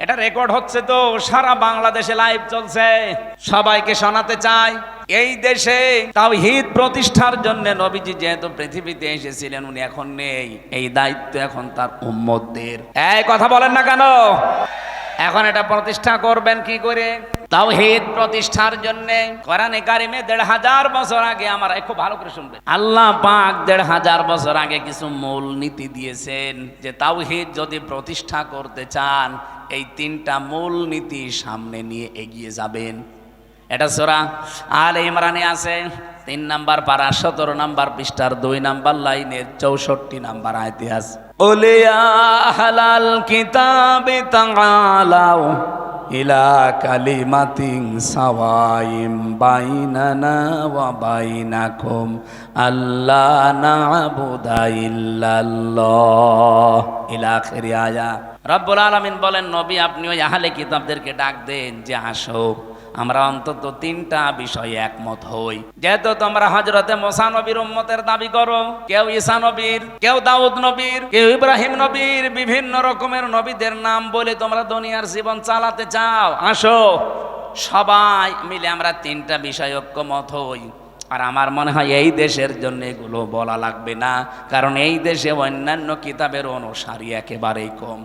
এটা রেকর্ড হচ্ছে তো, সারা বাংলাদেশে লাইভ চলছে, সবাইকে শোনাতে চাই। এই দেশে তাওহীদ প্রতিষ্ঠার জন্য নবীজি যেহেতু পৃথিবীতে এসেছিলেন, উনি এখন নেই, এই দায়িত্ব এখন তার উম্মতদের। এই কথা বলেন না কেন? এখন এটা প্রতিষ্ঠা করবেন কি করে? তাওহীদ প্রতিষ্ঠার জন্য কোরআনে কারিমে ১৫০০ বছর আগে, আমরা খুব ভালো করে শুনবেন, আল্লাহ পাক ১৫০০ বছর আগে কিছু মূল নীতি দিয়েছেন যে তাওহীদ যদি প্রতিষ্ঠা করতে চান এই ৩টা মূল নীতি সামনে নিয়ে এগিয়ে যাবেন। এটা সূরা আলে ইমরানে আছে, ৩ নাম্বার পারা ১৭ নাম্বার পৃষ্ঠার ২ নাম্বার লাইনের ৬৪ নাম্বার আয়াতে আছে, ওলে আহলাল কিতাবি তাআলাউ ইলা কালিমাতিন সাওয়াইম বাইনানা ওয়া বাইনাকুম আল্লা না'বুদা ইল্লাল্লাহ ইলা আখির আয়া। রব্বুল আলামিন বলেন, নবী আপনি ওই আহলে কিতাবদেরকে ডাক দেন যে আসো, আমরা অন্তত ৩টা বিষয়ে একমত হই। যেহেতু তোমরা হযরতে মুসা নবীর উম্মতের দাবি করো, কেউ ঈসা নবীর, কেউ দাউদ নবীর, কেউ ইব্রাহিম নবীর, বিভিন্ন রকমের নবীদের নাম বলে তোমরা দুনিয়ার জীবন চালাতে চাও, আসো সবাই মিলে আমরা ৩টা বিষয়ে ঐক্যমত হই। আর আমার মনে হয় এই দেশের জন্য এগুলো বলা লাগবে না, কারণ এই দেশে অন্যান্য কিতাবের অনুসারী একেবারেই কম।